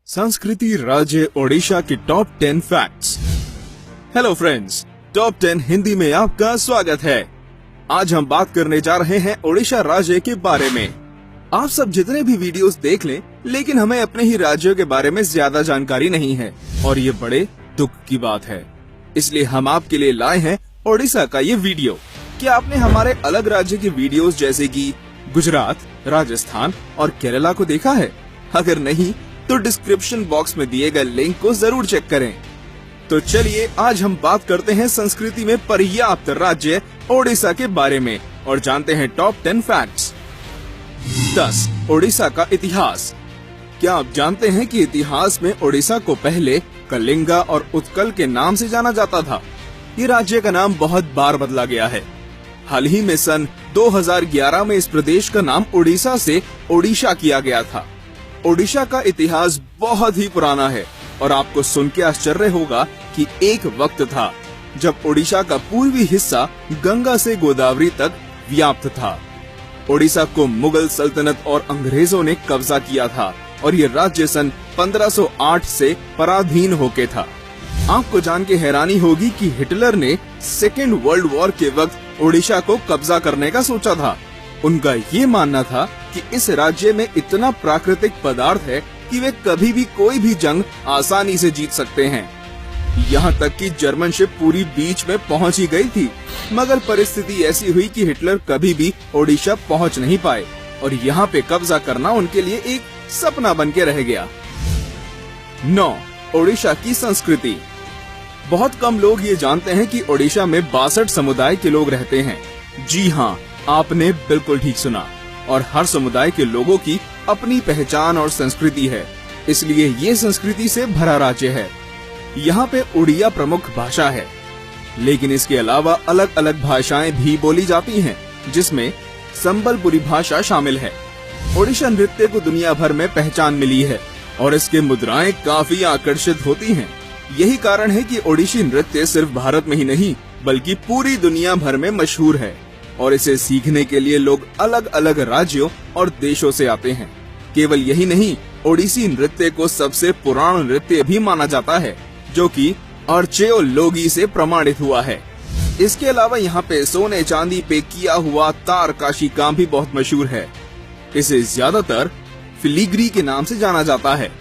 संस्कृति राज्य ओडिशा के top 10 facts. Hello friends, top 10 Hindi में आपका स्वागत है। आज हम बात करने जा रहे हैं ओडिशा राज्य के बारे में। आप सब जितने भी वीडियोस देख लें, लेकिन हमें अपने ही राज्यों के बारे में ज्यादा जानकारी नहीं है और ये बड़े दुख की बात है। इसलिए हम आपके लिए लाए हैं ओडिशा का ये वीडियो। क्या आपने हमारे अलग राज्य की वीडियोस जैसे कि गुजरात, राजस्थान और केरला को देखा है? अगर नहीं तो डिस्क्रिप्शन बॉक्स में दिए गए लिंक को जरूर चेक करें। तो चलिए आज हम बात करते हैं संस्कृति में पर्याप्त राज्य ओडिशा के बारे में और जानते हैं टॉप 10 फैक्ट्स। 10. ओडिशा का इतिहास। क्या आप जानते हैं कि इतिहास में ओडिशा को पहले कलिंगा और उत्कल के नाम से जाना जाता था? ये राज्य का नाम बहुत बार बदला गया है। हाल ही में सन 2011 में इस प्रदेश का नाम ओडिशा से ओडिशा किया गया था। ओडिशा का इतिहास बहुत ही पुराना है और आपको सुन के आश्चर्य होगा कि एक वक्त था जब ओडिशा का पूर्वी हिस्सा गंगा से गोदावरी तक व्याप्त था। ओडिशा को मुगल सल्तनत और अंग्रेजों ने कब्जा किया था और ये राज्य सन 1508 से पराधीन होके था। आपको जान के हैरानी होगी कि हिटलर ने सेकेंड वर्ल्ड वॉर के वक्त ओडिशा को कब्जा करने का सोचा था। उनका ये मानना था कि इस राज्य में इतना प्राकृतिक पदार्थ है कि वे कभी भी कोई भी जंग आसानी से जीत सकते हैं। यहाँ तक कि जर्मन शिप पूरी बीच में पहुँच ही गई थी, मगर परिस्थिति ऐसी हुई कि हिटलर कभी भी ओडिशा पहुँच नहीं पाए और यहाँ पे कब्जा करना उनके लिए एक सपना बन के रह गया। 9. ओडिशा की संस्कृति। बहुत कम लोग ये जानते हैं कि ओडिशा में 62 समुदाय के लोग रहते हैं। जी हाँ, आपने बिल्कुल ठीक सुना। और हर समुदाय के लोगों की अपनी पहचान और संस्कृति है, इसलिए ये संस्कृति से भरा राज्य है। यहाँ पे उड़िया प्रमुख भाषा है, लेकिन इसके अलावा अलग अलग भाषाएं भी बोली जाती हैं, जिसमें संबलपुरी भाषा शामिल है। ओडिशा नृत्य को दुनिया भर में पहचान मिली है और इसके मुद्राएं काफी आकर्षित होती हैं। यही कारण है कि ओडिशी नृत्य सिर्फ भारत में ही नहीं बल्कि पूरी दुनिया भर में मशहूर है और इसे सीखने के लिए लोग अलग अलग राज्यों और देशों से आते हैं। केवल यही नहीं, ओडिसी नृत्य को सबसे पुराना नृत्य भी माना जाता है, जो कि आर्चेओलॉजी से प्रमाणित हुआ है। इसके अलावा यहाँ पे सोने चांदी पे किया हुआ तारकाशी काम भी बहुत मशहूर है। इसे ज्यादातर फिलीग्री के नाम से जाना जाता है।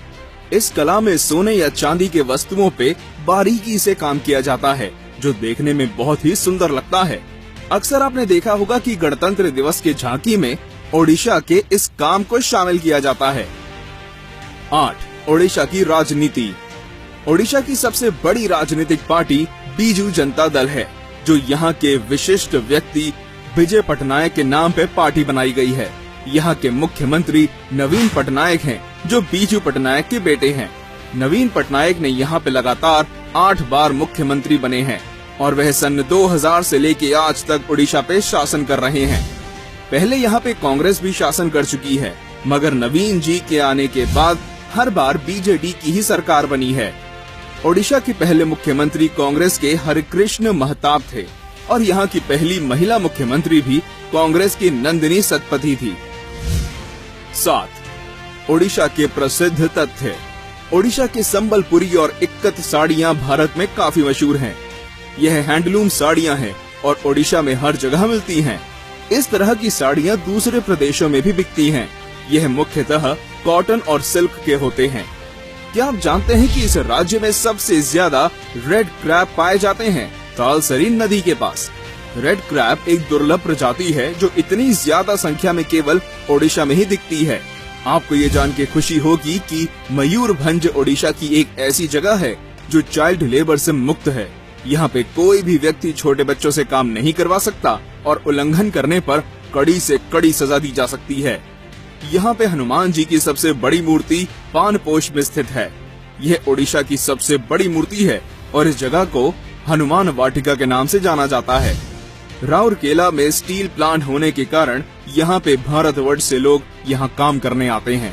इस कला में सोने या चांदी के वस्तुओं पे बारीकी से काम किया जाता है, जो देखने में बहुत ही सुंदर लगता है। अक्सर आपने देखा होगा कि गणतंत्र दिवस की झांकी में ओडिशा के इस काम को शामिल किया जाता है। 8. ओडिशा की राजनीति। ओडिशा की सबसे बड़ी राजनीतिक पार्टी बीजू जनता दल है, जो यहाँ के विशिष्ट व्यक्ति विजय पटनायक के नाम पे पार्टी बनाई गई है। यहाँ के मुख्यमंत्री नवीन पटनायक हैं, जो बीजू पटनायक के बेटे हैं। नवीन पटनायक ने यहाँ पे लगातार 8 बार मुख्यमंत्री बने हैं और वह सन 2000 से लेके आज तक ओडिशा पे शासन कर रहे हैं। पहले यहाँ पे कांग्रेस भी शासन कर चुकी है, मगर नवीन जी के आने के बाद हर बार बीजेडी की ही सरकार बनी है। ओडिशा के पहले मुख्यमंत्री कांग्रेस के हरिकृष्ण महताब थे और यहाँ की पहली महिला मुख्यमंत्री भी कांग्रेस की नंदिनी सतपथी थी। 7. ओडिशा के प्रसिद्ध तथ्य। ओडिशा के संबलपुरी और इक्कत साड़ियाँ भारत में काफी मशहूर हैं। यह हैंडलूम साड़ियाँ हैं और ओडिशा में हर जगह मिलती हैं। इस तरह की साड़ियाँ दूसरे प्रदेशों में भी बिकती हैं। यह मुख्यतः कॉटन और सिल्क के होते हैं। क्या आप जानते हैं कि इस राज्य में सबसे ज्यादा रेड क्रैब पाए जाते हैं तालसरी नदी के पास? रेड क्रैब एक दुर्लभ प्रजाति है जो इतनी ज्यादा संख्या में केवल ओडिशा में ही दिखती है। आपको ये जान के खुशी होगी कि मयूरभंज ओडिशा की एक ऐसी जगह है जो चाइल्ड लेबर से मुक्त है। यहाँ पे कोई भी व्यक्ति छोटे बच्चों से काम नहीं करवा सकता और उल्लंघन करने पर कड़ी से कड़ी सजा दी जा सकती है। यहाँ पे हनुमान जी की सबसे बड़ी मूर्ति पानपोष में स्थित है। यह ओडिशा की सबसे बड़ी मूर्ति है और इस जगह को हनुमान वाटिका के नाम से जाना जाता है। राउरकेला में स्टील प्लांट होने के कारण यहाँ पे भारतवर्ष से लोग यहाँ काम करने आते हैं।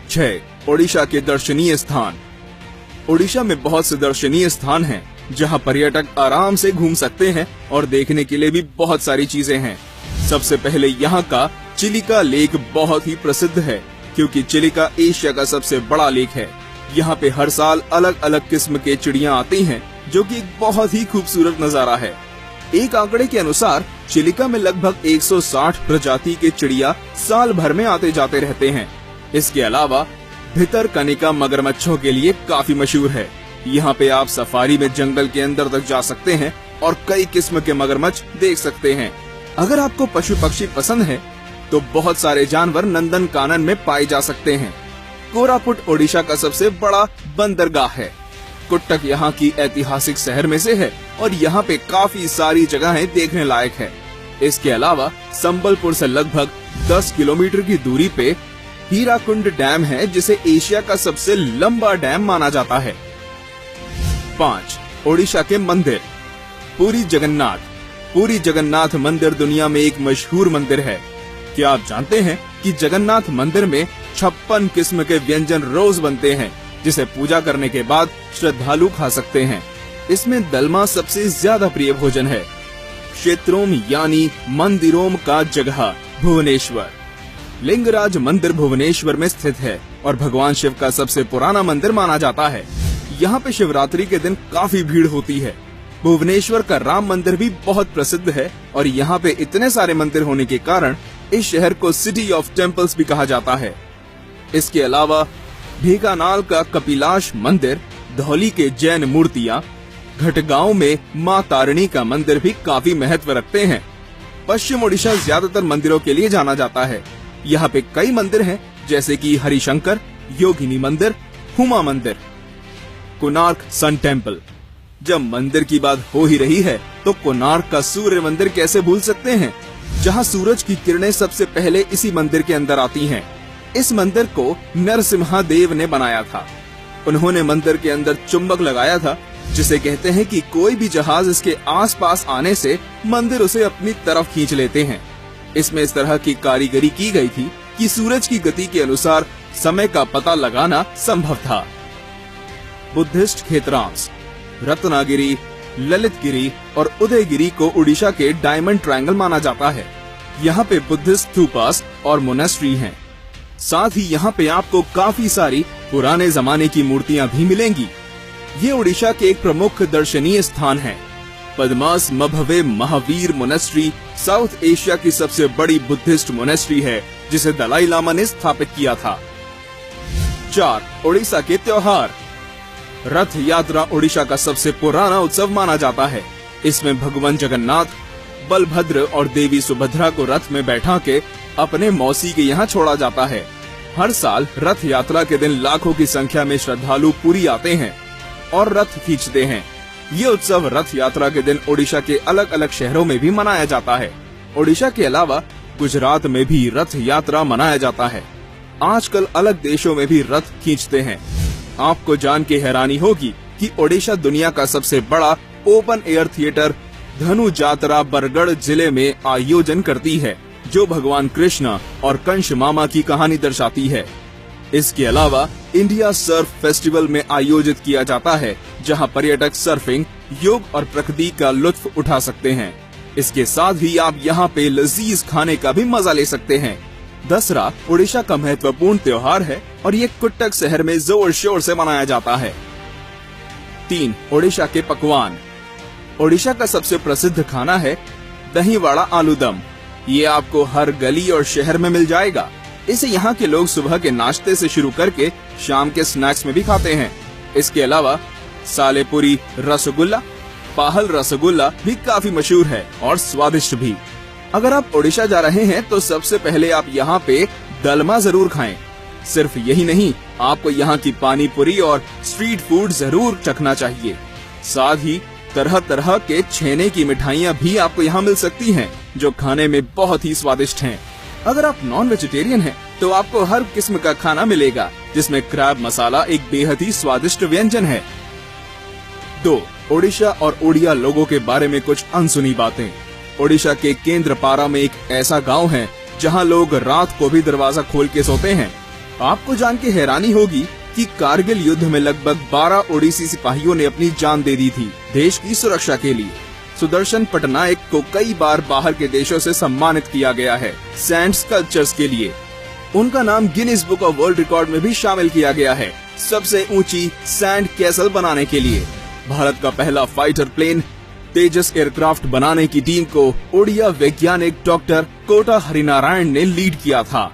6. ओडिशा के दर्शनीय स्थान। ओडिशा में बहुत से दर्शनीय स्थान हैं, जहाँ पर्यटक आराम से घूम सकते हैं और देखने के लिए भी बहुत सारी चीजें हैं। सबसे पहले यहाँ का चिलिका लेक बहुत ही प्रसिद्ध है, क्योंकि चिलिका एशिया का सबसे बड़ा लेक है। यहाँ पे हर साल अलग अलग किस्म के चिड़िया आती हैं, जो कि एक बहुत ही खूबसूरत नजारा है। एक आंकड़े के अनुसार चिलिका में लगभग 160 प्रजाति के चिड़िया साल भर में आते जाते रहते हैं। इसके अलावा भितरकनिका मगरमच्छों के लिए काफी मशहूर है। यहाँ पे आप सफारी में जंगल के अंदर तक जा सकते हैं और कई किस्म के मगरमच्छ देख सकते हैं। अगर आपको पशु पक्षी पसंद है तो बहुत सारे जानवर नंदन कानन में पाए जा सकते हैं। कोरापुट ओडिशा का सबसे बड़ा बंदरगाह है। कुट्टक यहाँ की ऐतिहासिक शहर में से है और यहाँ पे काफी सारी जगहें देखने लायक है। इसके अलावा संबलपुर से लगभग 10 किलोमीटर की दूरी पे हीराकुंड डैम है, जिसे एशिया का सबसे लंबा डैम माना जाता है। 5. ओडिशा के मंदिर। पुरी जगन्नाथ। पुरी जगन्नाथ मंदिर दुनिया में एक मशहूर मंदिर है। क्या आप जानते हैं कि जगन्नाथ मंदिर में 56 किस्म के व्यंजन रोज बनते हैं, जिसे पूजा करने के बाद श्रद्धालु खा सकते हैं। इसमें दलमा सबसे ज्यादा प्रिय भोजन है। क्षेत्रों यानी मंदिरों का जगह भुवनेश्वर। लिंगराज मंदिर भुवनेश्वर में स्थित है और भगवान शिव का सबसे पुराना मंदिर माना जाता है। यहाँ पे शिवरात्रि के दिन काफी भीड़ होती है। भुवनेश्वर का राम मंदिर भी बहुत प्रसिद्ध है और यहाँ पे इतने सारे मंदिर होने के कारण इस शहर को सिटी ऑफ टेम्पल्स भी कहा जाता है। इसके अलावा ढेकानाल का कपिलाश मंदिर, धौली के जैन मूर्तियाँ, घटगांव में माँ तारिणी का मंदिर भी काफी महत्व रखते हैं। पश्चिम ओडिशा ज्यादातर मंदिरों के लिए जाना जाता है। यहाँ पे कई मंदिर हैं, जैसे कि हरिशंकर, योगिनी मंदिर, हुमा मंदिर। Konark sun temple. जब मंदिर की बात हो ही रही है तो कोणार्क का सूर्य मंदिर कैसे भूल सकते हैं, जहाँ सूरज की किरणें सबसे पहले इसी मंदिर के अंदर आती हैं। इस मंदिर को नरसिम्हा-देव ने बनाया था। उन्होंने मंदिर के अंदर चुंबक लगाया था, जिसे कहते हैं कि कोई भी जहाज इसके आसपास आने से मंदिर उसे अपनी तरफ खींच लेते हैं। इसमें इस तरह की कारीगरी की गई थी कि सूरज की गति के अनुसार समय का पता लगाना संभव था। बुद्धिस्ट क्षेत्रांश। रत्नागिरी, ललितगिरी और उदयगिरी को उड़ीसा के डायमंड ट्रायंगल माना जाता है। यहाँ पे बुद्धिस्ट स्तूपास और मोनेस्ट्री हैं। साथ ही यहाँ पे आपको काफी सारी पुराने जमाने की मूर्तियाँ भी मिलेंगी। ये उड़ीसा के एक प्रमुख दर्शनीय स्थान है। पद्मास मभवे महावीर मोनेस्ट्री साउथ एशिया की सबसे बड़ी बुद्धिस्ट मोनेस्ट्री है, जिसे दलाई लामा ने स्थापित किया था। 4. उड़ीसा के त्योहार। रथ यात्रा उड़ीसा का सबसे पुराना उत्सव माना जाता है। इसमें भगवान जगन्नाथ, बलभद्र और देवी सुभद्रा को रथ में बैठा के अपने मौसी के यहाँ छोड़ा जाता है। हर साल रथ यात्रा के दिन लाखों की संख्या में श्रद्धालु पुरी आते हैं और रथ खींचते हैं। ये उत्सव रथ यात्रा के दिन ओडिशा के अलग अलग शहरों में भी मनाया जाता है। ओडिशा के अलावा गुजरात में भी रथ यात्रा मनाया जाता है। आजकल अलग देशों में भी रथ खींचते हैं। आपको जान के हैरानी होगी कि ओडिशा दुनिया का सबसे बड़ा ओपन एयर थिएटर धनु जात्रा बरगढ़ जिले में आयोजन करती है, जो भगवान कृष्ण और कंस मामा की कहानी दर्शाती है। इसके अलावा इंडिया सर्फ फेस्टिवल में आयोजित किया जाता है, जहां पर्यटक सर्फिंग, योग और प्रकृति का लुत्फ उठा सकते हैं। इसके साथ ही आप यहां पे लजीज खाने का भी मजा ले सकते हैं। दसरा ओडिशा का महत्वपूर्ण त्योहार है और ये कुट्टक शहर में जोर शोर से मनाया जाता है। 3. ओडिशा के पकवान। ओडिशा का सबसे प्रसिद्ध खाना है दही वड़ा आलू दम। ये आपको हर गली और शहर में मिल जाएगा। इसे यहाँ के लोग सुबह के नाश्ते से शुरू करके शाम के स्नैक्स में भी खाते हैं। इसके अलावा सालेपुरी रसगुल्ला, पाहल रसगुल्ला भी काफी मशहूर है और स्वादिष्ट भी। अगर आप ओडिशा जा रहे हैं तो सबसे पहले आप यहाँ पे दलमा जरूर खाएं। सिर्फ यही नहीं, आपको यहाँ की पानी पूरी और स्ट्रीट फूड जरूर चखना चाहिए। साथ ही तरह तरह के छेने की मिठाइयाँ भी आपको यहाँ मिल सकती हैं, जो खाने में बहुत ही स्वादिष्ट हैं। अगर आप नॉन वेजिटेरियन हैं, तो आपको हर किस्म का खाना मिलेगा, जिसमें क्रैब मसाला एक बेहद ही स्वादिष्ट व्यंजन है। 2. ओडिशा और ओडिया लोगों के बारे में कुछ अनसुनी बातें। ओडिशा के केंद्रपारा में एक ऐसा गांव है जहां लोग रात को भी दरवाजा खोल के सोते हैं। आपको जान के हैरानी होगी कि कारगिल युद्ध में लगभग 12 ओडिसी सिपाहियों ने अपनी जान दे दी थी देश की सुरक्षा के लिए। सुदर्शन पटनायक को कई बार बाहर के देशों से सम्मानित किया गया है सैंड स्कल्पचर्स के लिए। उनका नाम Guinness book of world record में भी शामिल किया गया है सबसे ऊंची सैंड कैसल बनाने के लिए। भारत का पहला फाइटर प्लेन तेजस एयरक्राफ्ट बनाने की टीम को ओडिया वैज्ञानिक डॉक्टर कोटा हरिनारायण ने लीड किया था।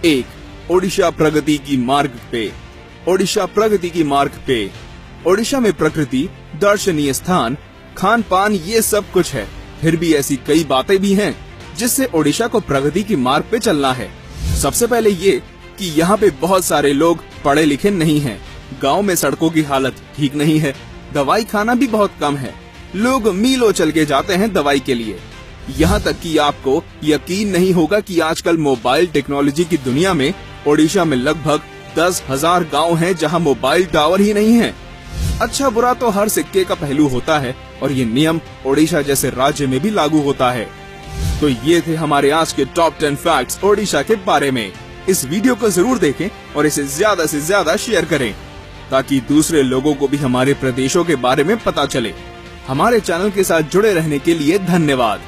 1. ओडिशा प्रगति की मार्ग पे। ओडिशा प्रगति की मार्ग पे। ओडिशा में प्रकृति, दर्शनीय स्थान, खान पान ये सब कुछ है, फिर भी ऐसी कई बातें भी हैं जिससे ओडिशा को प्रगति की मार्ग पे चलना है। सबसे पहले ये कि यहाँ पे बहुत सारे लोग पढ़े लिखे नहीं हैं, गांव में सड़कों की हालत ठीक नहीं है, दवाई खाना भी बहुत कम है, लोग मीलों चल के जाते हैं दवाई के लिए। यहाँ तक कि आपको यकीन नहीं होगा कि आजकल मोबाइल टेक्नोलॉजी की दुनिया में ओडिशा में लगभग 10,000 गांव हैं जहां मोबाइल टावर ही नहीं है। अच्छा बुरा तो हर सिक्के का पहलू होता है और ये नियम ओडिशा जैसे राज्य में भी लागू होता है। तो ये थे हमारे आज के टॉप 10 फैक्ट्स ओडिशा के बारे में। इस वीडियो को जरूर देखें और इसे ज्यादा से ज्यादा शेयर करें ताकि दूसरे लोगों को भी हमारे प्रदेशों के बारे में पता चले। हमारे चैनल के साथ जुड़े रहने के लिए धन्यवाद।